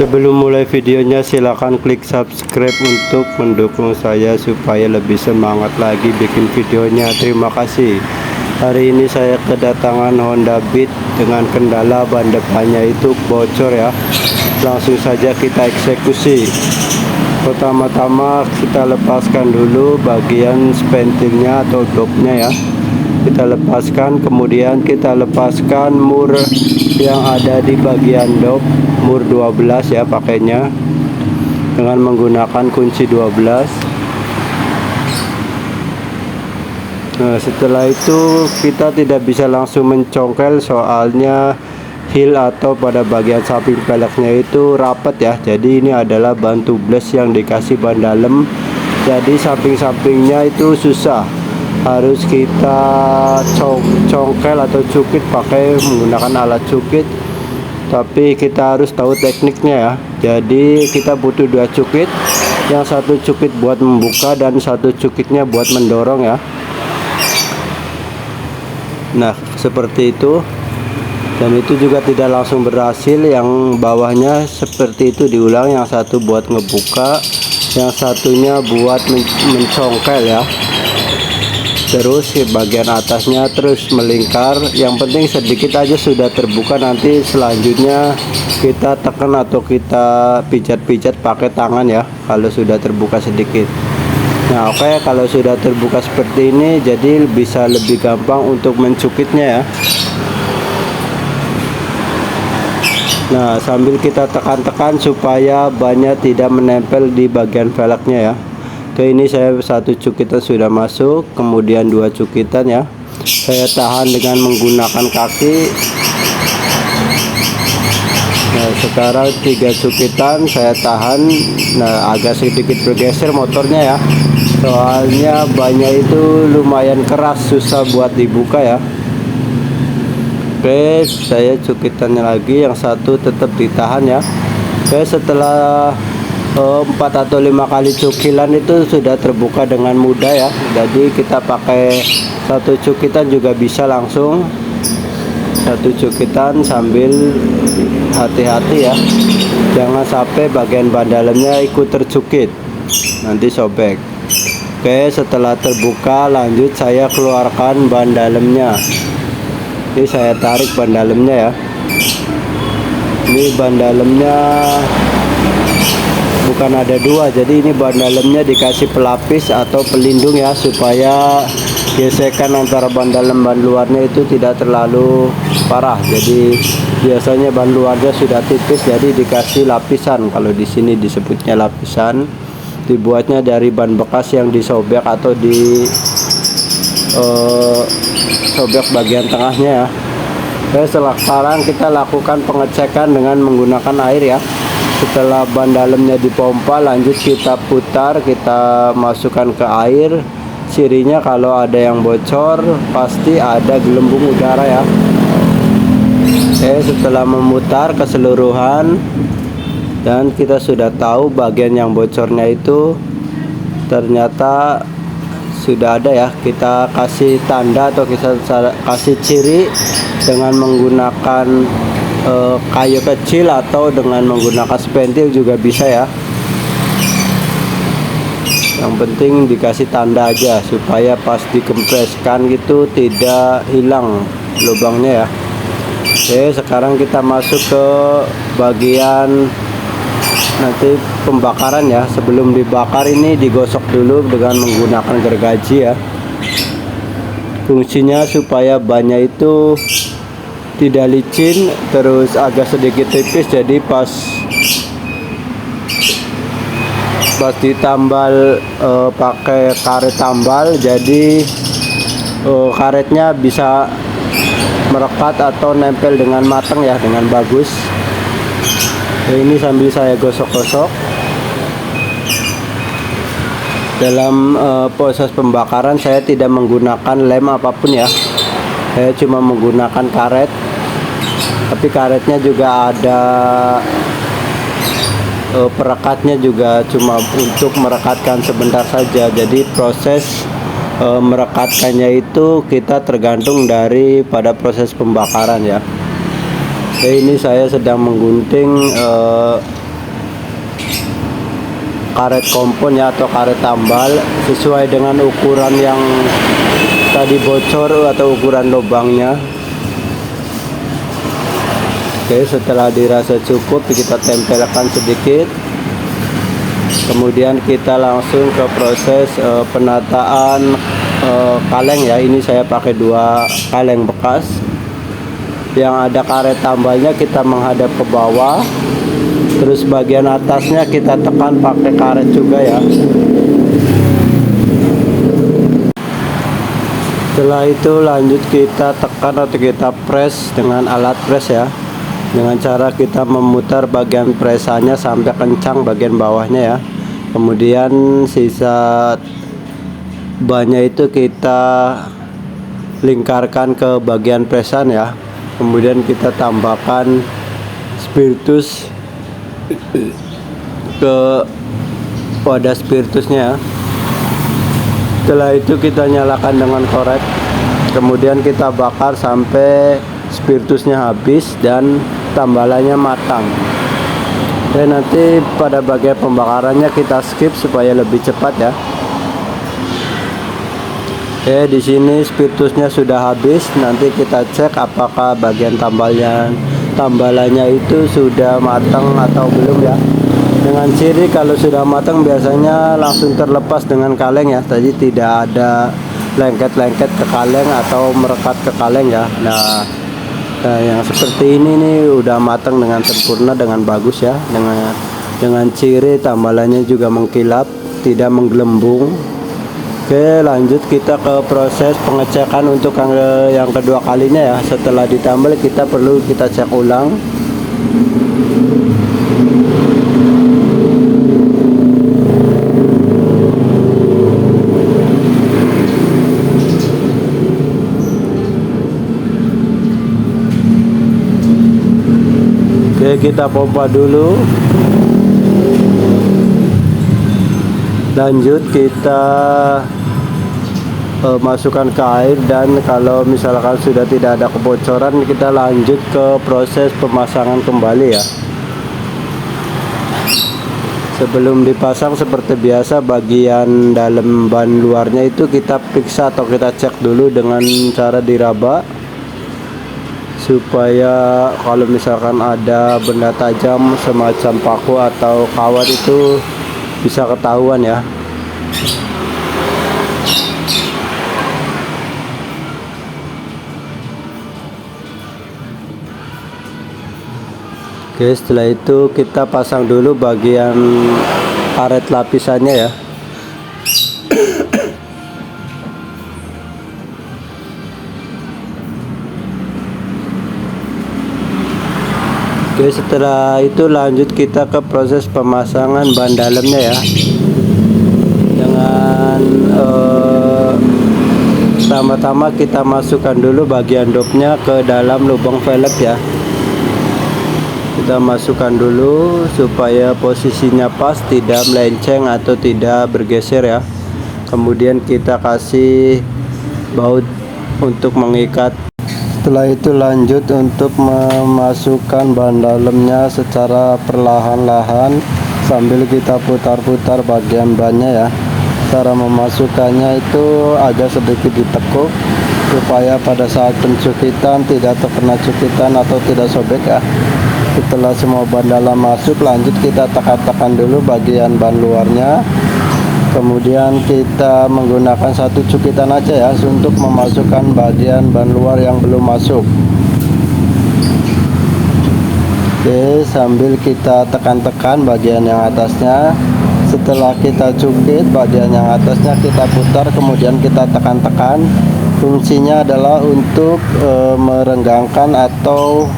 Sebelum mulai videonya, silakan klik subscribe untuk mendukung saya supaya lebih semangat lagi bikin videonya. Terima kasih. Hari ini saya kedatangan Honda Beat dengan kendala ban depannya itu bocor ya. Langsung saja kita eksekusi. Pertama-tama kita lepaskan dulu bagian spentilnya atau dopnya ya. Kita lepaskan, kemudian kita lepaskan mur yang ada di bagian dop, mur 12 ya pakainya dengan menggunakan kunci 12. Nah, setelah itu kita tidak bisa langsung mencongkel, soalnya heel atau pada bagian samping peleknya itu rapat ya. Jadi ini adalah ban tubeless yang dikasih ban dalam, jadi samping-sampingnya itu susah, harus kita congkel atau cukit pakai menggunakan alat cukit. Tapi kita harus tahu tekniknya ya. Jadi kita butuh 2 cukit, yang satu cukit buat membuka dan satu cukitnya buat mendorong ya. Nah seperti itu, dan itu juga tidak langsung berhasil. Yang bawahnya seperti itu diulang, yang satu buat ngebuka, yang satunya buat mencongkel ya. Terus bagian atasnya terus melingkar, yang penting sedikit aja sudah terbuka. Nanti selanjutnya kita tekan atau kita pijat-pijat pakai tangan ya kalau sudah terbuka sedikit. Nah oke, kalau sudah terbuka seperti ini jadi bisa lebih gampang untuk mencukitnya ya. Nah sambil kita tekan-tekan supaya bannya tidak menempel di bagian velgnya ya. Oke, ini saya satu cukitan sudah masuk, kemudian 2 cukitan ya. Saya tahan dengan menggunakan kaki. Nah sekarang 3 cukitan saya tahan. Nah agak sedikit bergeser motornya ya, soalnya bannya itu lumayan keras, susah buat dibuka ya. Oke, saya cukitannya lagi, yang satu tetap ditahan ya. Oke, setelah 4 atau 5 kali cukilan itu sudah terbuka dengan mudah ya. Jadi kita pakai satu cukitan juga bisa langsung satu cukitan, sambil hati-hati ya, jangan sampai bagian ban dalamnya ikut tercukit, nanti sobek. Oke, setelah terbuka lanjut saya keluarkan ban dalamnya. Ini saya tarik ban dalamnya ya. Ini ban dalamnya bukan ada 2, jadi ini ban dalamnya dikasih pelapis atau pelindung ya, supaya gesekan antara ban dalam ban luarnya itu tidak terlalu parah. Jadi biasanya ban luarnya sudah tipis, jadi dikasih lapisan. Kalau di sini disebutnya lapisan, dibuatnya dari ban bekas yang disobek atau di sobek bagian tengahnya ya. Oke, sekarang kita lakukan pengecekan dengan menggunakan air ya. Setelah ban dalamnya dipompa, lanjut kita putar, kita masukkan ke air. Cirinya kalau ada yang bocor pasti ada gelembung udara ya. Oke, setelah memutar keseluruhan dan kita sudah tahu bagian yang bocornya itu ternyata sudah ada ya, kita kasih tanda atau kita kasih ciri dengan menggunakan kayu kecil atau dengan menggunakan spentil juga bisa ya. Yang penting dikasih tanda aja supaya pas dikempreskan gitu tidak hilang lubangnya ya. Oke, sekarang kita masuk ke bagian nanti pembakaran ya. Sebelum dibakar ini digosok dulu dengan menggunakan gergaji ya. Fungsinya supaya bannya itu tidak licin, terus agak sedikit tipis, jadi pas ditambal pakai karet tambal, jadi karetnya bisa merekat atau nempel dengan matang ya, dengan bagus. Ini sambil saya gosok-gosok. Dalam proses pembakaran saya tidak menggunakan lem apapun ya, saya cuma menggunakan karet. Tapi karetnya juga ada perekatnya juga, cuma untuk merekatkan sebentar saja. Jadi proses merekatkannya itu kita tergantung dari pada proses pembakaran ya. Ini saya sedang menggunting karet kompon ya, atau karet tambal sesuai dengan ukuran yang tadi bocor atau ukuran lubangnya. Oke, setelah dirasa cukup kita tempelkan sedikit, kemudian kita langsung ke proses penataan kaleng ya. Ini saya pakai 2 kaleng bekas yang ada karet tambalnya, kita menghadap ke bawah, terus bagian atasnya kita tekan pakai karet juga ya. Setelah itu lanjut kita tekan atau kita press dengan alat press ya, dengan cara kita memutar bagian presannya sampai kencang bagian bawahnya ya. Kemudian sisa bannya itu kita lingkarkan ke bagian presan ya. Kemudian kita tambahkan spiritus ke wadah spiritusnya ya. Setelah itu kita nyalakan dengan korek, kemudian kita bakar sampai spiritusnya habis dan tambalannya matang. Dan nanti pada bagian pembakarannya kita skip supaya lebih cepat ya. Oke, di sini spiritusnya sudah habis. Nanti kita cek apakah bagian tambalannya itu sudah matang atau belum ya. Dengan ciri kalau sudah matang biasanya langsung terlepas dengan kaleng ya. Tadi tidak ada lengket-lengket ke kaleng atau merekat ke kaleng ya. Nah, yang seperti ini nih udah matang dengan sempurna, dengan bagus ya, dengan ciri tambalannya juga mengkilap, tidak menggelembung. Oke, lanjut kita ke proses pengecekan untuk yang kedua kalinya ya. Setelah ditambal kita perlu kita cek ulang. Oke, kita pompa dulu. Lanjut kita masukkan ke air, dan kalau misalkan sudah tidak ada kebocoran kita lanjut ke proses pemasangan kembali ya. Sebelum dipasang seperti biasa, bagian dalam ban luarnya itu kita periksa atau kita cek dulu dengan cara diraba, supaya kalau misalkan ada benda tajam semacam paku atau kawat itu bisa ketahuan ya. Oke, setelah itu kita pasang dulu bagian karet lapisannya ya. Oke, setelah itu lanjut kita ke proses pemasangan ban dalamnya ya. Dengan pertama-tama kita masukkan dulu bagian dopnya ke dalam lubang velg ya. Kita masukkan dulu supaya posisinya pas, tidak melenceng atau tidak bergeser ya. Kemudian kita kasih baut untuk mengikat. Setelah itu lanjut untuk memasukkan ban dalamnya secara perlahan-lahan sambil kita putar-putar bagian bannya ya. Cara memasukkannya itu agak sedikit ditekuk supaya pada saat pencukitan tidak terkena cukitan atau tidak sobek ya. Setelah semua ban dalam masuk, lanjut kita tekan-tekan dulu bagian ban luarnya. Kemudian kita menggunakan 1 cukitan aja ya untuk memasukkan bagian ban luar yang belum masuk. Oke, sambil kita tekan-tekan bagian yang atasnya. Setelah kita cukit bagian yang atasnya, kita putar, kemudian kita tekan-tekan. Fungsinya adalah untuk merenggangkan atau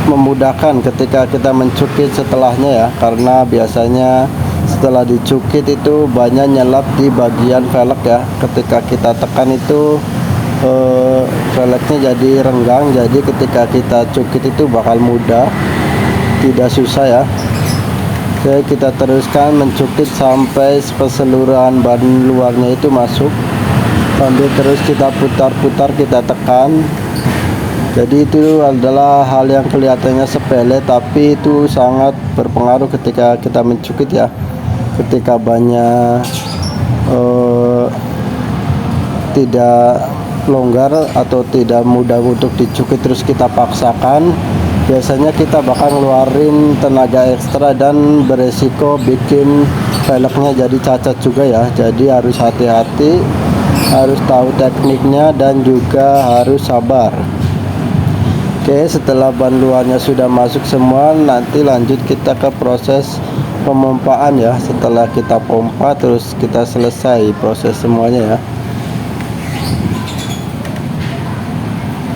memudahkan ketika kita mencukit setelahnya ya, karena biasanya setelah dicukit itu banyak nyelap di bagian velg ya. Ketika kita tekan itu velgnya jadi renggang, jadi ketika kita cukit itu bakal mudah, tidak susah ya. Oke, kita teruskan mencukit sampai keseluruhan ban luarnya itu masuk, sambil terus kita putar-putar, kita tekan. Jadi itu adalah hal yang kelihatannya sepele, tapi itu sangat berpengaruh ketika kita mencukit ya. Ketika banyak tidak longgar atau tidak mudah untuk dicukit terus kita paksakan, biasanya kita bakal ngeluarin tenaga ekstra dan beresiko bikin velgnya jadi cacat juga ya. Jadi harus hati-hati, harus tahu tekniknya dan juga harus sabar. Oke, setelah ban luarnya sudah masuk semua, nanti lanjut kita ke proses pemompaan ya. Setelah kita pompa terus kita selesai proses semuanya ya.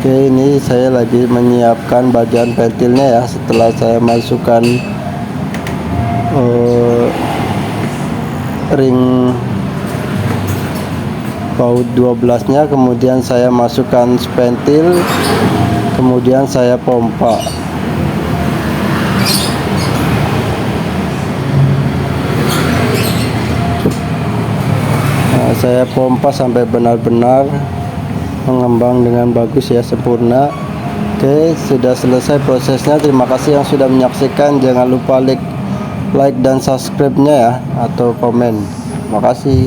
Oke, ini saya lagi menyiapkan bagian ventilnya ya. Setelah saya masukkan ring baut 12 nya, kemudian saya masukkan ventil, kemudian saya pompa. Nah, saya pompa sampai benar-benar mengembang dengan bagus ya, sempurna. Oke, sudah selesai prosesnya. Terima kasih yang sudah menyaksikan. Jangan lupa like dan subscribe-nya ya, atau komen. Terima kasih.